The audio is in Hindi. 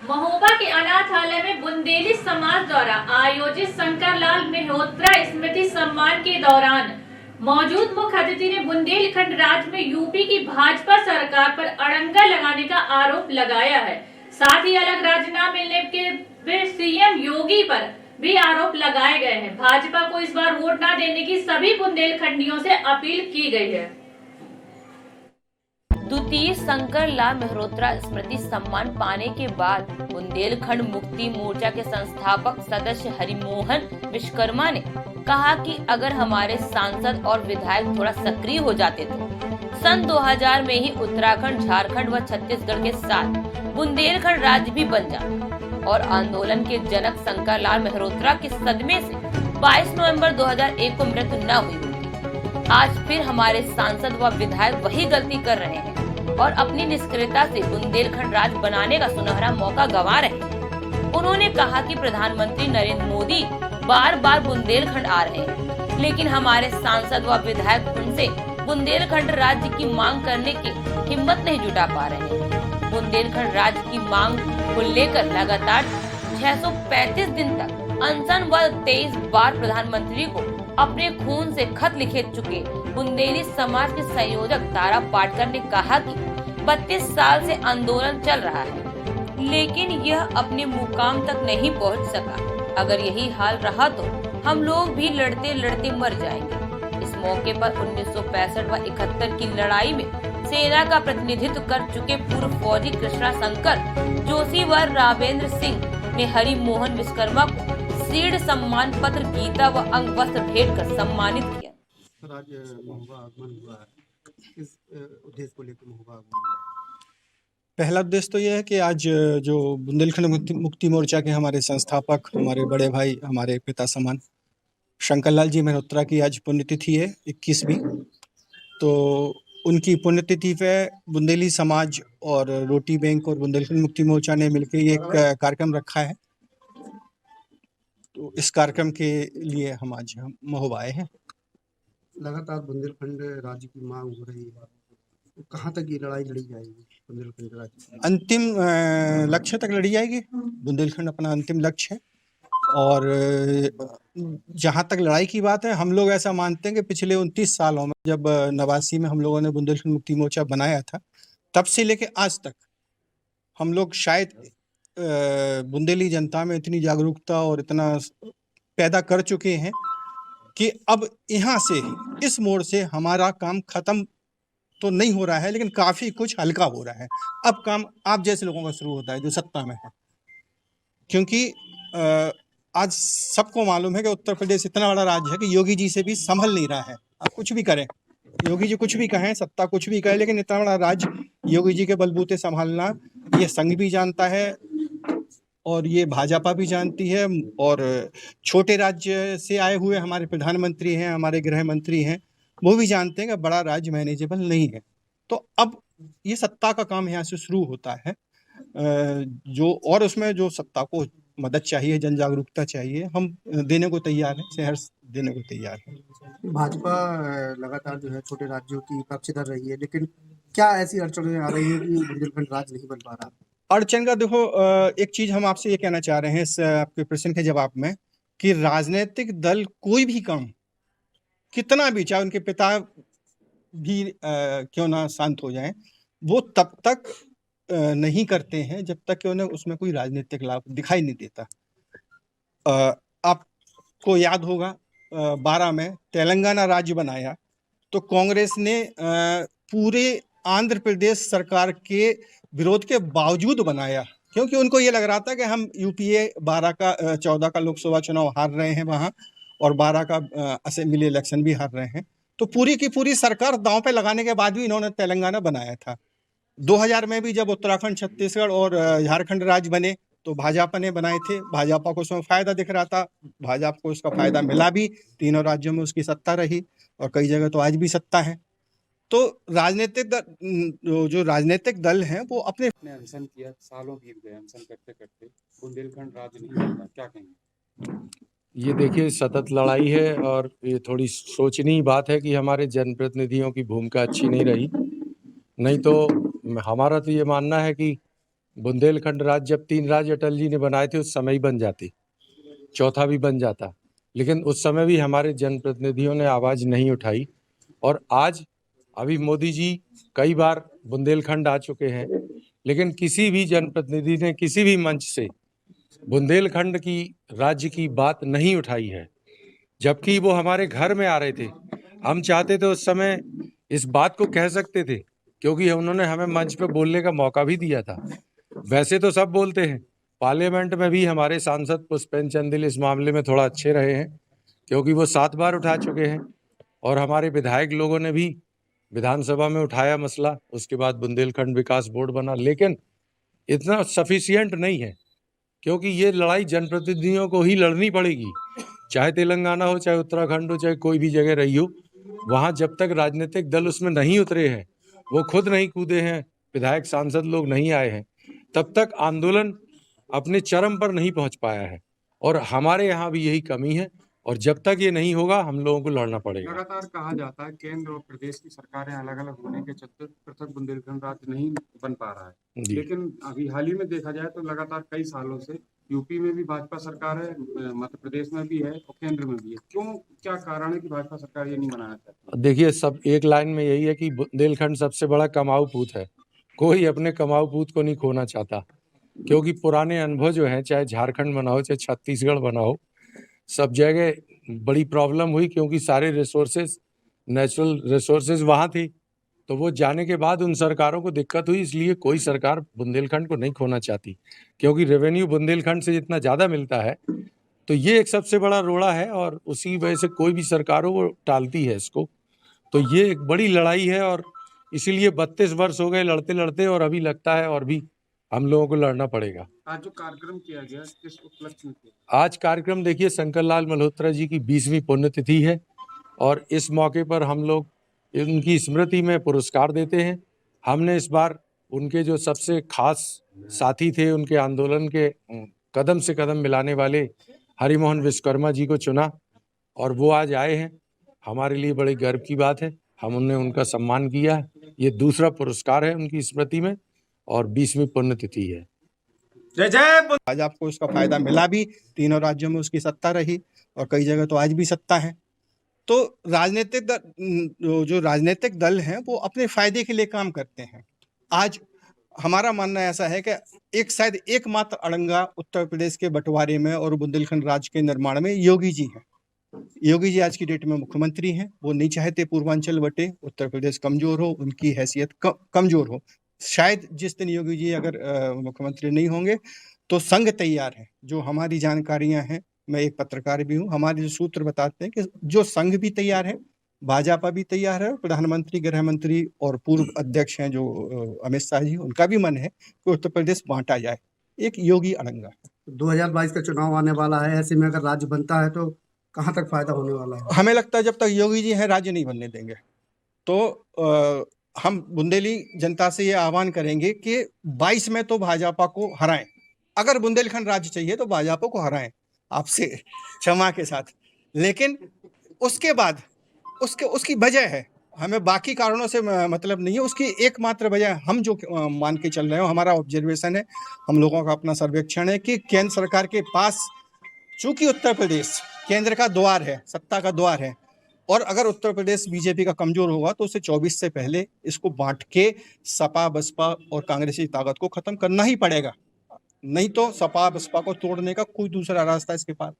महोबा के अनाथालय में बुंदेली समाज द्वारा आयोजित शंकरलाल मेहरोत्रा स्मृति सम्मान के दौरान मौजूद मुख्य अतिथि ने बुंदेलखंड राज्य में यूपी की भाजपा सरकार पर अड़ंगा लगाने का आरोप लगाया है। साथ ही अलग राज्य न मिलने के सीएम योगी पर भी आरोप लगाए गए हैं। भाजपा को इस बार वोट न देने की सभी बुंदेलखंडियों से अपील की गई है। द्वितीय शंकरलाल मेहरोत्रा स्मृति सम्मान पाने के बाद बुंदेलखंड मुक्ति मोर्चा के संस्थापक सदस्य हरिमोहन विश्वकर्मा ने कहा कि अगर हमारे सांसद और विधायक थोड़ा सक्रिय हो जाते तो सन 2000 में ही उत्तराखंड, झारखंड व छत्तीसगढ़ के साथ बुंदेलखंड राज्य भी बन जाता और आंदोलन के जनक शंकरलाल मेहरोत्रा के सदमे से 22 नवंबर 2001 को मृत्यु न हुई होती। आज फिर हमारे सांसद व विधायक वही गलती कर रहे हैं और अपनी निष्क्रियता से बुंदेलखंड राज्य बनाने का सुनहरा मौका गंवा रहे हैं। उन्होंने कहा कि प्रधानमंत्री नरेंद्र मोदी बार बार बुंदेलखंड आ रहे हैं, लेकिन हमारे सांसद व विधायक उनसे बुंदेलखंड राज्य की मांग करने की हिम्मत नहीं जुटा पा रहे हैं। बुंदेलखंड राज्य की मांग को लेकर लगातार 635 दिन तक अनशन व 23 बार प्रधानमंत्री को अपने खून से खत लिखे चुके बुंदेली समाज के संयोजक तारा पाटकर ने कहा कि 32 साल से आंदोलन चल रहा है, लेकिन यह अपने मुकाम तक नहीं पहुंच सका। अगर यही हाल रहा तो हम लोग भी लड़ते लड़ते मर जाएंगे। इस मौके पर 1965 व 71 की लड़ाई में सेना का प्रतिनिधित्व कर चुके पूर्व फौजी कृष्णा शंकर जोशी व रावेंद्र सिंह ने हरि मोहन विश्वकर्मा को शील्ड सम्मान पत्र, गीता व अंग वस्त्र भेंट कर सम्मानित किया। आज महोबा आगमन हुआ है, इस उद्देश्य को लेकर महोबा आगमन हुआ है। पहला उद्देश्य तो यह है कि आज जो बुंदेलखंड मुक्ति मोर्चा के हमारे संस्थापक, हमारे बड़े भाई, हमारे पिता समान शंकरलाल जी मेहरोत्रा की आज पुण्यतिथि है 21वीं। तो उनकी पुण्यतिथि पे बुंदेली समाज और रोटी बैंक और बुंदेलखंड मुक्ति मोर्चा ने मिलकर ये एक कार्यक्रम रखा है। तो इस कार्यक्रम के लिए हम आज महोबा आए हैं। लगातार बुंदेलखंड राज्य की मांग हो रही है, तो कहाँ तक ये लड़ाई लड़ी जाएगी? बुंदेलखंड राज्य अंतिम लक्ष्य तक लड़ी जाएगी। बुंदेलखंड अपना अंतिम लक्ष्य है और जहाँ तक लड़ाई की बात है, हम लोग ऐसा मानते हैं कि पिछले 29 सालों में, जब 89 में हम लोगों ने बुंदेलखंड मुक्ति मोर्चा बनाया था, तब से लेके आज तक हम लोग शायद बुंदेली जनता में इतनी जागरूकता और इतना पैदा कर चुके हैं कि अब यहाँ से, इस मोड़ से हमारा काम खत्म तो नहीं हो रहा है, लेकिन काफी कुछ हल्का हो रहा है। अब काम आप जैसे लोगों का शुरू होता है जो सत्ता में है, क्योंकि आज सबको मालूम है कि उत्तर प्रदेश इतना बड़ा राज्य है कि योगी जी से भी संभल नहीं रहा है। आप कुछ भी करें, योगी जी कुछ भी कहें, सत्ता कुछ भी कहे, लेकिन इतना बड़ा राज्य योगी जी के बलबूते संभालना ये संघ भी जानता है और ये भाजपा भी जानती है। और छोटे राज्य से आए हुए हमारे प्रधानमंत्री हैं, हमारे गृह मंत्री हैं, वो भी जानते हैं कि बड़ा राज्य मैनेजेबल नहीं है। तो अब ये सत्ता का काम यहाँ से शुरू होता है, जो और उसमें जो सत्ता को मदद चाहिए, जन जागरूकता चाहिए, हम देने को तैयार हैं, सहर्ष देने को तैयार हैं। भाजपा लगातार जो है छोटे राज्यों की पक्ष कर रही है, लेकिन क्या ऐसी अड़चनें आ रही है कि बुंदेलखंड राज्य नहीं बन पा रहा? अड़चन का देखो, एक चीज हम आपसे ये कहना चाह रहे हैं इस आपके प्रश्न के जवाब में, कि राजनीतिक दल कोई भी काम कितना भी, चाहे उनके पिता भी क्यों ना शांत हो जाएं, वो तब तक नहीं करते हैं जब तक कि उन्हें उसमें कोई राजनीतिक लाभ दिखाई नहीं देता। आपको याद होगा 12 में तेलंगाना राज्य बनाया तो कांग्रेस ने पूरे आंध्र प्रदेश सरकार के विरोध के बावजूद बनाया, क्योंकि उनको ये लग रहा था कि हम यूपीए 14 का लोकसभा चुनाव हार रहे हैं वहाँ, और 12 का असेंबली इलेक्शन भी हार रहे हैं। तो पूरी की पूरी सरकार दांव पे लगाने के बाद भी इन्होंने तेलंगाना बनाया था। 2000 में भी जब उत्तराखंड, छत्तीसगढ़ और झारखंड राज्य बने तो भाजपा ने बनाए थे। भाजपा को उसमें फायदा दिख रहा था, भाजपा को उसका फायदा मिला भी, तीनों राज्यों में उसकी सत्ता रही और कई जगह तो आज भी सत्ता है। तो जो राजनीतिक दल हैं वो अपने अनशन किया, सालों बीत गए अनशन करते करते, बुंदेलखंड राज्य नहीं बनता, क्या कहेंगे? ये देखिए सतत लड़ाई है और ये थोड़ी सोचनीय बात है कि हमारे जनप्रतिनिधियों की भूमिका अच्छी नहीं रही। नहीं तो हमारा तो ये मानना है कि बुंदेलखंड राज्य जब 3 राज्य अटल जी ने बनाए थे उस समय ही बन जाती, चौथा भी बन जाता, लेकिन उस समय भी हमारे जनप्रतिनिधियों ने आवाज़ नहीं उठाई। और आज अभी मोदी जी कई बार बुंदेलखंड आ चुके हैं, लेकिन किसी भी जनप्रतिनिधि ने किसी भी मंच से बुंदेलखंड की राज्य की बात नहीं उठाई है, जबकि वो हमारे घर में आ रहे थे। हम चाहते थे उस समय इस बात को कह सकते थे, क्योंकि उन्होंने हमें मंच पे बोलने का मौका भी दिया था। वैसे तो सब बोलते हैं, पार्लियामेंट में भी हमारे सांसद पुष्पेंद्र चंदेल इस मामले में थोड़ा अच्छे रहे हैं, क्योंकि वो 7 बार उठा चुके हैं और हमारे विधायक लोगों ने भी विधानसभा में उठाया मसला। उसके बाद बुंदेलखंड विकास बोर्ड बना, लेकिन इतना सफिशिएंट नहीं है, क्योंकि ये लड़ाई जनप्रतिनिधियों को ही लड़नी पड़ेगी, चाहे तेलंगाना हो, चाहे उत्तराखंड हो, चाहे कोई भी जगह रही हो। वहाँ जब तक राजनीतिक दल उसमें नहीं उतरे हैं, वो खुद नहीं कूदे हैं, विधायक सांसद लोग नहीं आए हैं, तब तक आंदोलन अपने चरम पर नहीं पहुंच पाया है। और हमारे यहाँ भी यही कमी है, और जब तक ये नहीं होगा हम लोगों को लड़ना पड़ेगा। लगातार कहा जाता है केंद्र और प्रदेश की सरकारें अलग अलग होने के चलते पृथक बुंदेलखंड राज्य नहीं बन पा रहा है, जी। लेकिन अभी हाल ही में देखा जाए तो लगातार कई सालों से यूपी में भी भाजपा सरकार है, मध्य प्रदेश में भी है और केंद्र में भी है। क्यों, क्या कारण है कि भाजपा सरकार ये नहीं बनाना चाहती? देखिए, सब एक लाइन में यही है कि बुंदेलखंड सबसे बड़ा कमाऊ पूत है। कोई अपने कमाऊ पूत को नहीं खोना चाहता, क्योंकि पुराने अनुभव जो हैं, चाहे झारखंड बनाओ चाहे छत्तीसगढ़ बनाओ, सब जगह बड़ी प्रॉब्लम हुई, क्योंकि सारे रिसोर्सेज, नेचुरल रिसोर्सेज वहाँ थी, तो वो जाने के बाद उन सरकारों को दिक्कत हुई। इसलिए कोई सरकार बुंदेलखंड को नहीं खोना चाहती, क्योंकि रेवेन्यू बुंदेलखंड से जितना ज़्यादा मिलता है, तो ये एक सबसे बड़ा रोड़ा है, और उसी वजह से कोई भी सरकार हो वो टालती है इसको। तो ये एक बड़ी लड़ाई है, और इसीलिए 32 वर्ष हो गए लड़ते लड़ते, और अभी लगता है और भी हम लोगों को लड़ना पड़ेगा। आज जो कार्यक्रम किया गया किस उपलक्ष्य में किया? आज कार्यक्रम देखिए, शंकर लाल मल्होत्रा जी की 20वीं पुण्यतिथि है, और इस मौके पर हम लोग उनकी स्मृति में पुरस्कार देते हैं। हमने इस बार उनके जो सबसे खास साथी थे, उनके आंदोलन के कदम से कदम मिलाने वाले हरिमोहन विश्वकर्मा जी को चुना, और वो आज आए हैं। हमारे लिए बड़े गर्व की बात है, हमने उनका सम्मान किया है। ये दूसरा पुरस्कार है उनकी स्मृति में, और 20वीं पुण्यतिथि है। आज आपको उसका फायदा मिला भी, तीनों राज्यों में उसकी सत्ता रही, और कई जगह तो आज भी सत्ता है। तो जो राजनीतिक दल हैं वो अपने फायदे के लिए काम करते हैं। आज हमारा मानना ऐसा है कि शायद एकमात्र अड़ंगा उत्तर प्रदेश के बंटवारे में और बुंदेलखंड राज्य के निर्माण में योगी जी हैं। योगी जी आज की डेट में मुख्यमंत्री हैं। वो नहीं चाहते पूर्वांचल बटे, उत्तर प्रदेश कमजोर हो, उनकी हैसियत कमजोर हो। शायद जिस दिन योगी जी अगर मुख्यमंत्री नहीं होंगे तो संघ तैयार है। जो हमारी जानकारियां हैं, मैं एक पत्रकार भी हूं, हमारे जो सूत्र बताते हैं कि जो संघ भी तैयार है, भाजपा भी तैयार है, प्रधानमंत्री, गृह मंत्री और पूर्व अध्यक्ष हैं जो अमित शाह जी, उनका भी मन है कि उत्तर प्रदेश बांटा जाए। एक योगी अड़ंगा। 2022 का चुनाव आने वाला है, ऐसे में अगर राज्य बनता है तो कहाँ तक फायदा होने वाला है? हमें लगता है जब तक योगी जी हैं राज्य नहीं बनने देंगे। तो हम बुंदेली जनता से ये आह्वान करेंगे कि 22 में तो भाजपा को हराएं। अगर बुंदेलखंड राज्य चाहिए तो भाजपा को हराएं, आपसे क्षमा के साथ। लेकिन उसके बाद उसकी वजह है, हमें बाकी कारणों से मतलब नहीं है। उसकी एकमात्र वजह हम जो मान के चल रहे हो, हमारा ऑब्जर्वेशन है, हम लोगों का अपना सर्वेक्षण है कि केंद्र सरकार के पास, चूंकि उत्तर प्रदेश केंद्र का द्वार है, सत्ता का द्वार है, और अगर उत्तर प्रदेश बीजेपी का कमजोर होगा तो उसे 24 से पहले इसको बांट के सपा, बसपा और कांग्रेस की ताकत को खत्म करना ही पड़ेगा। नहीं तो सपा, बसपा को तोड़ने का कोई दूसरा रास्ता इसके पास